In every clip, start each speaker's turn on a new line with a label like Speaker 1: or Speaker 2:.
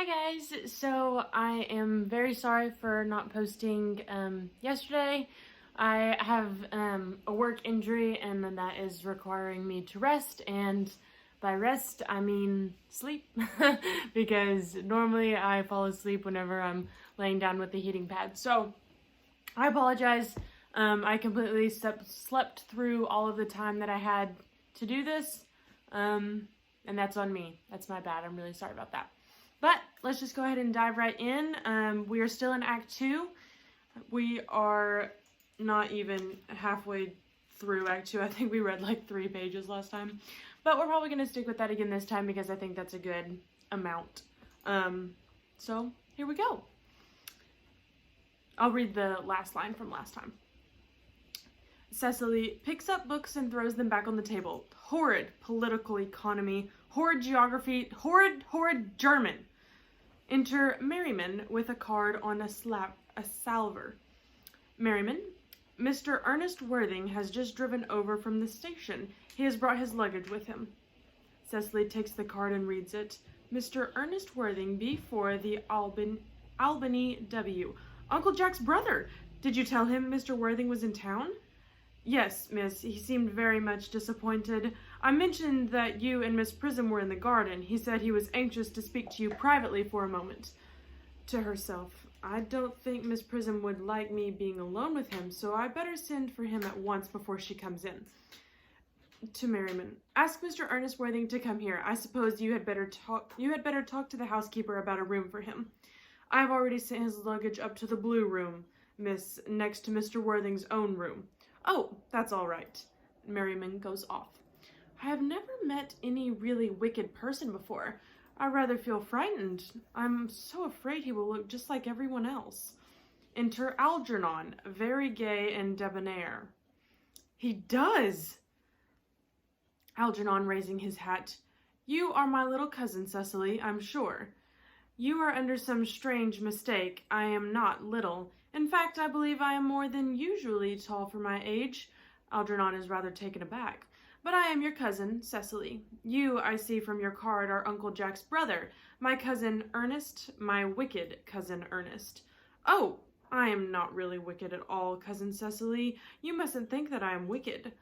Speaker 1: Hi guys, so I am very sorry for not posting yesterday. I have a work injury and that is requiring me to rest, and by rest I mean sleep because normally I fall asleep whenever I'm laying down with the heating pad. So I apologize. I completely slept through all of the time that I had to do this, and that's on me. That's my bad. I'm really sorry about that. But let's just go ahead and dive right in. We are still in Act 2. We are not even halfway through Act 2. I think we read like 3 pages last time. But we're probably going to stick with that again this time because I think that's a good amount. So here we go. I'll read the last line from last time. Cecily picks up books and throws them back on the table. Horrid political economy, horrid geography, horrid German. Enter Merriman with a card on a salver. Merriman, Mr. Ernest Worthing has just driven over from the station. He has brought his luggage with him. Cecily takes the card and reads it. Mr. Ernest Worthing, B4, the Albany W. Uncle Jack's brother. Did you tell him Mr. Worthing was in town? Yes, miss. He seemed very much disappointed. I mentioned that you and Miss Prism were in the garden. He said he was anxious to speak to you privately for a moment. To herself, I don't think Miss Prism would like me being alone with him, so I better send for him at once before she comes in. To Merriman, ask Mr. Ernest Worthing to come here. I suppose you had better talk to the housekeeper about a room for him. I have already sent his luggage up to the blue room, miss, next to Mr. Worthing's own room. Oh, that's all right. Merriman goes off. I have never met any really wicked person before. I rather feel frightened. I'm so afraid he will look just like everyone else. Enter Algernon, very gay and debonair. He does! Algernon raising his hat. You are my little cousin, Cecily, I'm sure. You are under some strange mistake. I am not little. In fact, I believe I am more than usually tall for my age. Algernon is rather taken aback. But I am your cousin, Cecily. You, I see from your card, are Uncle Jack's brother. My cousin Ernest, my wicked cousin Ernest. Oh, I am not really wicked at all, cousin Cecily. You mustn't think that I am wicked.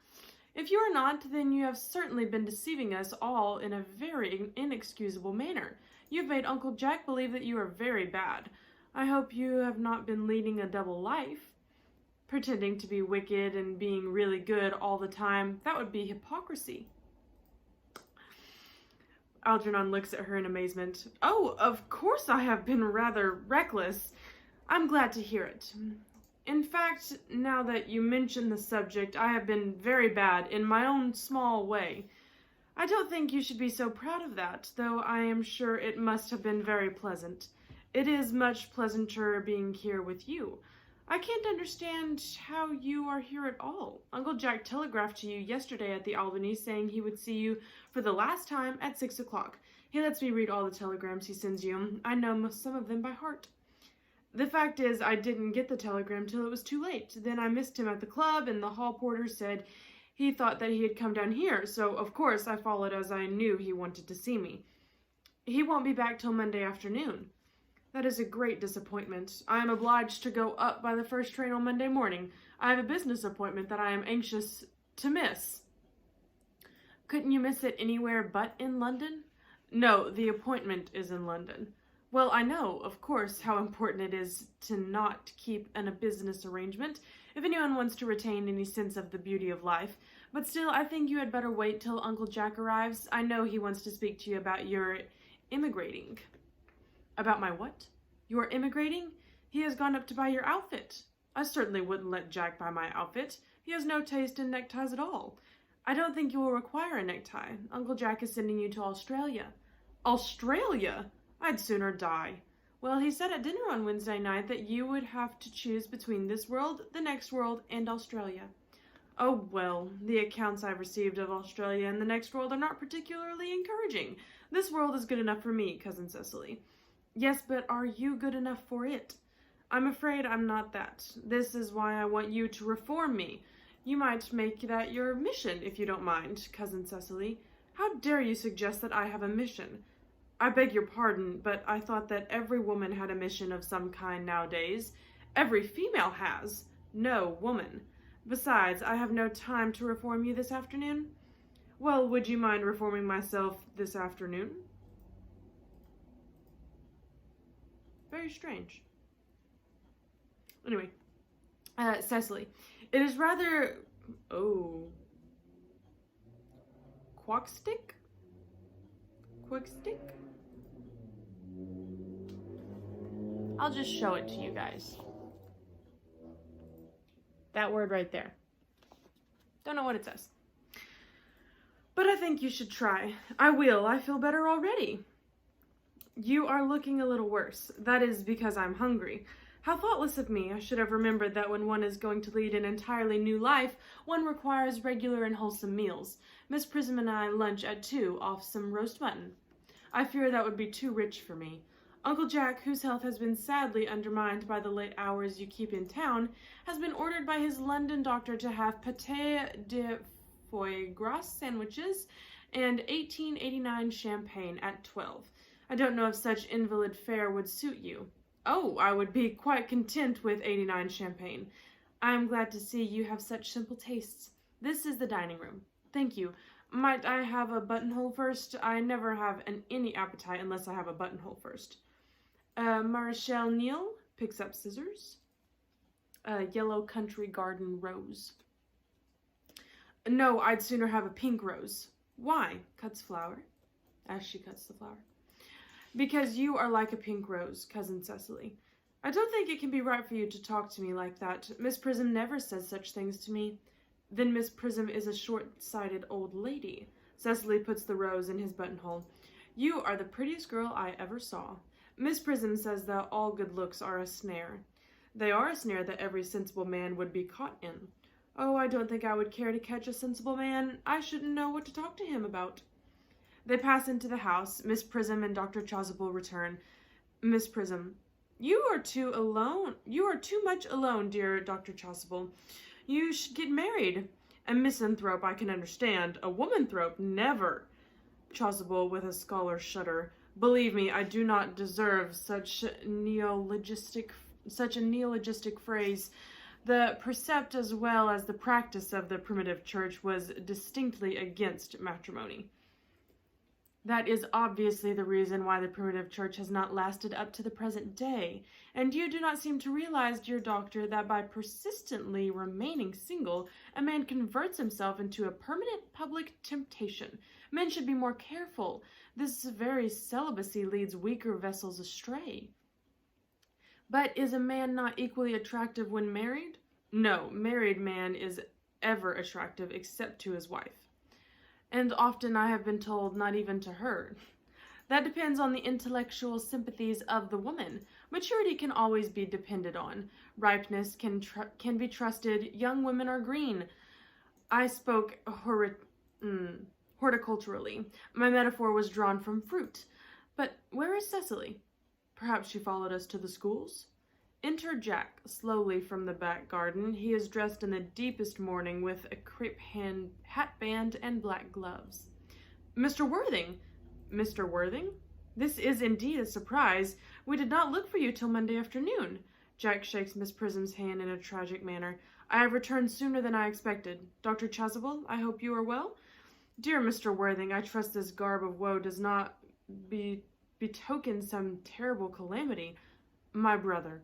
Speaker 1: If you are not, then you have certainly been deceiving us all in a very inexcusable manner. You've made Uncle Jack believe that you are very bad. I hope you have not been leading a double life. Pretending to be wicked and being really good all the time, that would be hypocrisy. Algernon looks at her in amazement. Oh, of course I have been rather reckless. I'm glad to hear it. In fact, now that you mention the subject, I have been very bad in my own small way. I don't think you should be so proud of that, though I am sure it must have been very pleasant. It is much pleasanter being here with you. I can't understand how you are here at all. Uncle Jack telegraphed to you yesterday at the Albany saying he would see you for the last time at 6 o'clock. He lets me read all the telegrams he sends you. I know some of them by heart. The fact is, I didn't get the telegram till it was too late. Then I missed him at the club, and the hall porter said he thought that he had come down here, so of course I followed as I knew he wanted to see me. He won't be back till Monday afternoon. That is a great disappointment. I am obliged to go up by the first train on Monday morning. I have a business appointment that I am anxious to miss. Couldn't you miss it anywhere but in London? No, the appointment is in London. Well, I know, of course, how important it is to not keep a business arrangement if anyone wants to retain any sense of the beauty of life. But still, I think you had better wait till Uncle Jack arrives. I know he wants to speak to you about your immigrating. About my what? Your immigrating? He has gone up to buy your outfit. I certainly wouldn't let Jack buy my outfit. He has no taste in neckties at all. I don't think you will require a necktie. Uncle Jack is sending you to Australia. Australia? I'd sooner die. Well, he said at dinner on Wednesday night that you would have to choose between this world, the next world, and Australia. Oh, well, the accounts I've received of Australia and the next world are not particularly encouraging. This world is good enough for me, Cousin Cecily. Yes, but are you good enough for it? I'm afraid I'm not that. This is why I want you to reform me. You might make that your mission, if you don't mind, Cousin Cecily. How dare you suggest that I have a mission? I beg your pardon, but I thought that every woman had a mission of some kind nowadays. Every female has. No woman. Besides, I have no time to reform you this afternoon. Well, would you mind reforming myself this afternoon? Very strange. Anyway, Cecily, it is rather... Oh. Quackstick? Quickstick? I'll just show it to you guys. That word right there. Don't know what it says. But I think you should try. I will. I feel better already. You are looking a little worse. That is because I'm hungry. How thoughtless of me. I should have remembered that when one is going to lead an entirely new life, one requires regular and wholesome meals. Miss Prism and I lunch at 2 off some roast mutton. I fear that would be too rich for me. Uncle Jack, whose health has been sadly undermined by the late hours you keep in town, has been ordered by his London doctor to have pâté de foie gras sandwiches and 1889 champagne at 12. I don't know if such invalid fare would suit you. Oh, I would be quite content with 89 champagne. I am glad to see you have such simple tastes. This is the dining room. Thank you. Might I have a buttonhole first? I never have any appetite unless I have a buttonhole first. Marechal Niel picks up scissors. Yellow country garden rose. No, I'd sooner have a pink rose. Why? Cuts flower, as she cuts the flower. Because you are like a pink rose, Cousin Cecily. I don't think it can be right for you to talk to me like that. Miss Prism never says such things to me. Then Miss Prism is a short-sighted old lady. Cecily puts the rose in his buttonhole. You are the prettiest girl I ever saw. Miss Prism says that all good looks are a snare. They are a snare that every sensible man would be caught in. Oh, I don't think I would care to catch a sensible man. I shouldn't know what to talk to him about. They pass into the house. Miss Prism and Dr. Chasuble return. Miss Prism. You are too much alone, dear Dr. Chasuble. You should get married. A misanthrope I can understand. A womanthrope, never. Chasuble with a scholar's shudder. Believe me, I do not deserve such a neologistic phrase. The precept as well as the practice of the primitive church was distinctly against matrimony. That is obviously the reason why the primitive church has not lasted up to the present day, and you do not seem to realize, dear doctor, that by persistently remaining single, a man converts himself into a permanent public temptation. Men should be more careful. This very celibacy leads weaker vessels astray. But is a man not equally attractive when married? No, married man is ever attractive except to his wife. And often I have been told not even to her. That depends on the intellectual sympathies of the woman. Maturity can always be depended on. Ripeness can be trusted. Young women are green. I spoke horticulturally. My metaphor was drawn from fruit. But where is Cecily? Perhaps she followed us to the schools? Enter Jack, slowly from the back garden. He is dressed in the deepest mourning with a crepe hatband and black gloves. Mr. Worthing! Mr. Worthing? This is indeed a surprise. We did not look for you till Monday afternoon. Jack shakes Miss Prism's hand in a tragic manner. I have returned sooner than I expected. Dr. Chasuble, I hope you are well? Dear Mr. Worthing, I trust this garb of woe does not betoken some terrible calamity. My brother.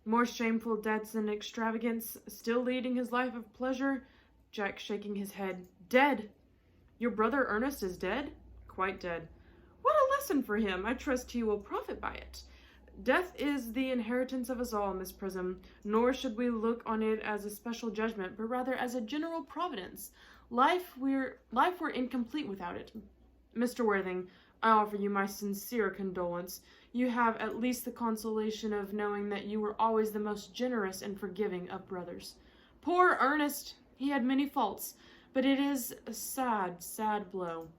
Speaker 1: More shameful debts and extravagance, still leading his life of pleasure. Jack shaking his head. Dead! Your brother Ernest is dead? Quite dead. What a lesson for him! I trust he will profit by it. Death is the inheritance of us all, Miss Prism, nor should we look on it as a special judgment, but rather as a general providence. Life were incomplete without it. Mr. Worthing, I offer you my sincere condolence. You have at least the consolation of knowing that you were always the most generous and forgiving of brothers. Poor Ernest! He had many faults, but it is a sad, sad blow.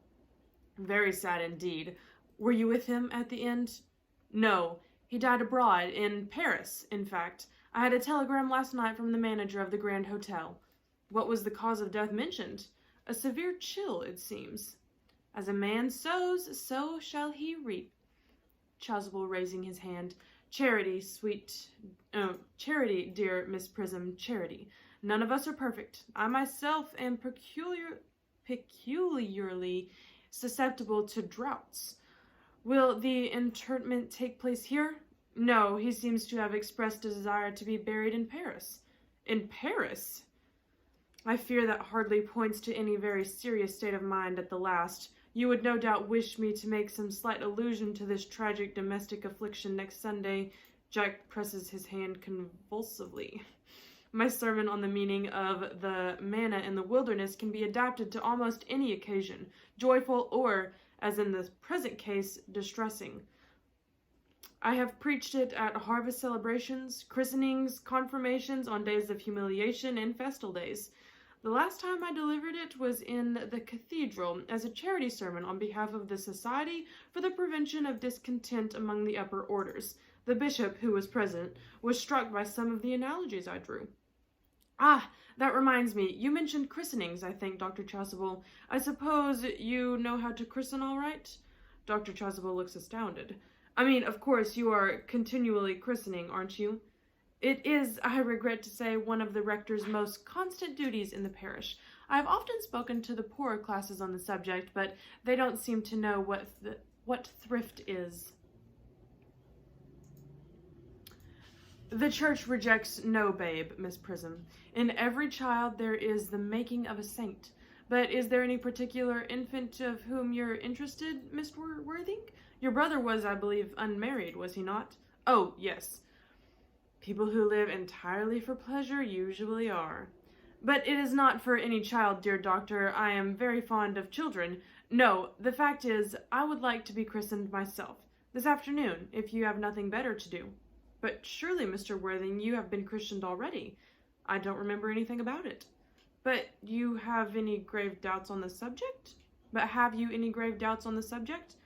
Speaker 1: Very sad indeed. Were you with him at the end? No, he died abroad, in Paris, in fact. I had a telegram last night from the manager of the Grand Hotel. What was the cause of death mentioned? A severe chill, it seems. As a man sows, so shall he reap. Chasuble raising his hand. Charity, charity, dear Miss Prism, charity. None of us are perfect. I myself am peculiarly susceptible to droughts. Will the interment take place here? No, he seems to have expressed a desire to be buried in Paris. In Paris? I fear that hardly points to any very serious state of mind at the last. You would no doubt wish me to make some slight allusion to this tragic domestic affliction next Sunday. Jack presses his hand convulsively. My sermon on the meaning of the manna in the wilderness can be adapted to almost any occasion, joyful or, as in the present case, distressing. I have preached it at harvest celebrations, christenings, confirmations, on days of humiliation, and festal days. The last time I delivered it was in the cathedral as a charity sermon on behalf of the Society for the Prevention of Discontent among the Upper Orders. The bishop, who was present, was struck by some of the analogies I drew. Ah, that reminds me. You mentioned christenings, I think, Dr. Chasuble. I suppose you know how to christen all right? Dr. Chasuble looks astounded. I mean, of course, you are continually christening, aren't you? It is, I regret to say, one of the rector's most constant duties in the parish. I have often spoken to the poorer classes on the subject, but they don't seem to know what thrift is. The church rejects no babe, Miss Prism. In every child there is the making of a saint. But is there any particular infant of whom you're interested, Mr. Worthing? Your brother was, I believe, unmarried, was he not? Oh, yes. People who live entirely for pleasure usually are. But it is not for any child, dear doctor. I am very fond of children. No, the fact is, I would like to be christened myself. This afternoon, if you have nothing better to do. But surely, Mr. Worthing, you have been christened already. I don't remember anything about it. But you have any grave doubts on the subject? But have you any grave doubts on the subject?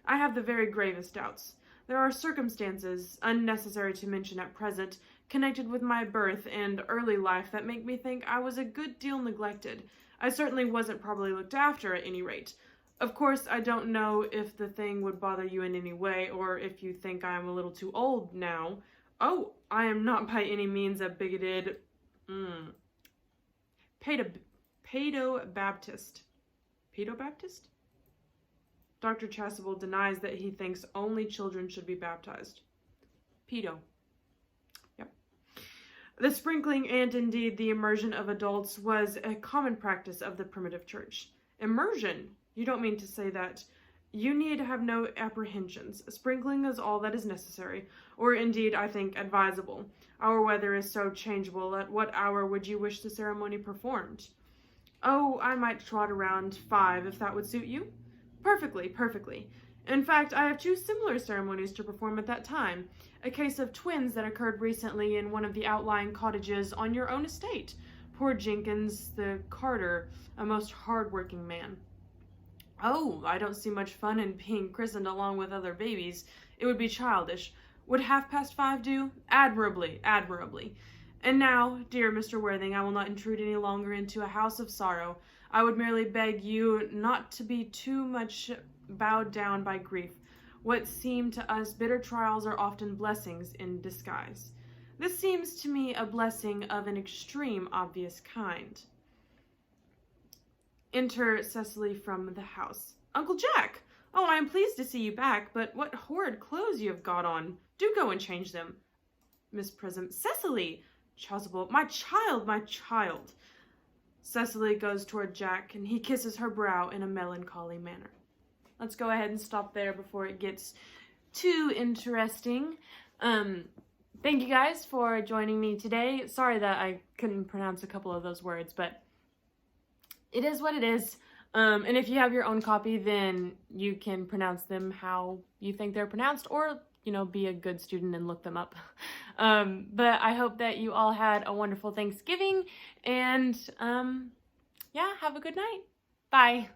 Speaker 1: I have the very gravest doubts. There are circumstances, unnecessary to mention at present, connected with my birth and early life that make me think I was a good deal neglected. I certainly wasn't properly looked after at any rate. Of course, I don't know if the thing would bother you in any way, or if you think I am a little too old now. Oh, I am not by any means a bigoted, Pedo-Baptist. Pedo-Baptist? Dr. Chasuble denies that he thinks only children should be baptized. Pedo. Yep. The sprinkling and indeed the immersion of adults was a common practice of the primitive church. Immersion? You don't mean to say that. You need have no apprehensions. Sprinkling is all that is necessary, or indeed, I think, advisable. Our weather is so changeable. At what hour would you wish the ceremony performed? Oh, I might trot around 5, if that would suit you. Perfectly, perfectly. In fact, I have 2 similar ceremonies to perform at that time. A case of twins that occurred recently in one of the outlying cottages on your own estate. Poor Jenkins, the carter, a most hard-working man. Oh, I don't see much fun in being christened along with other babies. It would be childish. Would 5:30 do? Admirably, admirably. And now, dear Mr. Worthing, I will not intrude any longer into a house of sorrow. I would merely beg you not to be too much bowed down by grief. What seem to us bitter trials are often blessings in disguise. This seems to me a blessing of an extreme obvious kind. Enter Cecily from the house. Uncle Jack! Oh, I am pleased to see you back, but what horrid clothes you have got on. Do go and change them. Miss Prism. Cecily! Chasuble. My child, my child. Cecily goes toward Jack, and he kisses her brow in a melancholy manner. Let's go ahead and stop there before it gets too interesting. Thank you guys for joining me today. Sorry that I couldn't pronounce a couple of those words, but it is what it is. And if you have your own copy, then you can pronounce them how you think they're pronounced, or, you know, be a good student and look them up. But I hope that you all had a wonderful Thanksgiving, and yeah, have a good night. Bye.